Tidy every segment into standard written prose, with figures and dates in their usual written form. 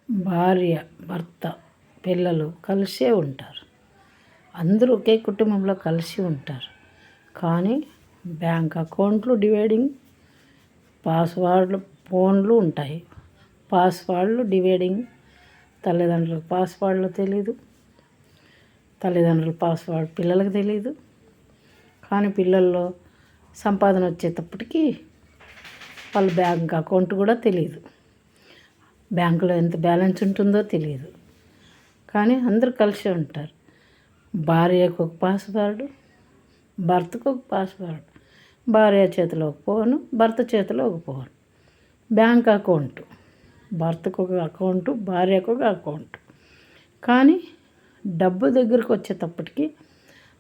భార్య, భర్త, పిల్లలు కలిసే ఉంటారు. అందరూ ఒకే కుటుంబంలో కలిసి ఉంటారు. కానీ బ్యాంక్ అకౌంట్లు డివైడింగ్, పాస్వర్డ్లు ఫోన్లు ఉంటాయి. పాస్వర్డ్లు డివైడింగ్, తల్లిదండ్రులకు పాస్వర్డ్లు తెలీదు, తల్లిదండ్రుల పాస్వర్డ్ పిల్లలకు తెలీదు. కానీ పిల్లల్లో సంపాదన వచ్చేటప్పటికి వాళ్ళ బ్యాంక్ అకౌంట్ కూడా తెలియదు, బ్యాంకులో ఎంత బ్యాలెన్స్ ఉంటుందో తెలియదు. కానీ అందరూ కలిసి ఉంటారు. భార్యకు ఒక పాస్వర్డ్, భర్తకు ఒక పాస్వర్డ్, భార్య చేతిలో ఒక ఫోను, భర్త చేతిలో ఒక ఫోన్. బ్యాంక్ అకౌంట్, భర్తకు ఒక అకౌంటు, భార్యకు ఒక అకౌంట్. కానీ డబ్బు దగ్గరకు వచ్చేటప్పటికి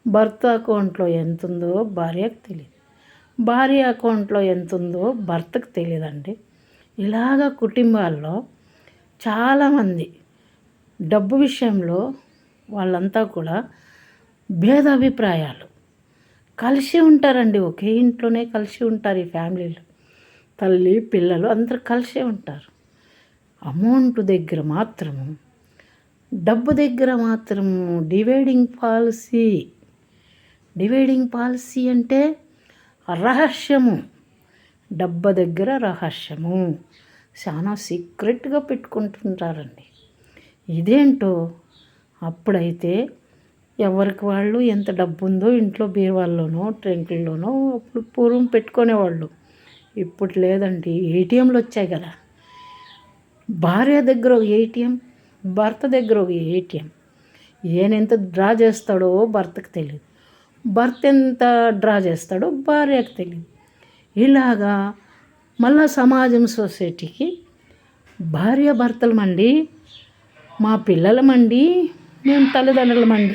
భర్త అకౌంట్లో ఎంత ఉందో భార్యకు తెలియదు, భార్య అకౌంట్లో ఎంత ఉందో భర్తకు తెలియదండి. ఇలాగ కుటుంబాల్లో చాలామంది డబ్బు విషయంలో వాళ్ళంతా కూడా భేదాభిప్రాయాలు. కలిసి ఉంటారండి, ఒకే ఇంట్లోనే కలిసి ఉంటారు. ఈ ఫ్యామిలీలో తల్లి పిల్లలు అందరూ కలిసే ఉంటారు. అమౌంట్ దగ్గర మాత్రము, డబ్బు దగ్గర మాత్రము డివైడింగ్ పాలసీ అంటే రహస్యము. డబ్బు దగ్గర రహస్యము చాలా సీక్రెట్గా పెట్టుకుంటుంటారండి. ఇదేంటో అప్పుడైతే ఎవరికి వాళ్ళు ఎంత డబ్బు ఉందో ఇంట్లో బీరువాల్లోనో ట్రంకుల్లోనో అప్పుడు పూర్వం పెట్టుకునేవాళ్ళు. ఇప్పుడు లేదండి, ఏటీఎంలు వచ్చాయి కదా. భార్య దగ్గర ఒక ఏటీఎం, భర్త దగ్గర ఒక ఏటీఎం. ఈయన ఎంత డ్రా చేస్తాడో భర్తకు తెలియదు, భర్త ఎంత డ్రా చేస్తాడో భార్యకు తెలియదు. ఇలాగా మళ్ళా సమాజం సొసైటీకి భార్య భర్తలమండి, మా పిల్లలమండి, మేము తల్లిదండ్రులమండి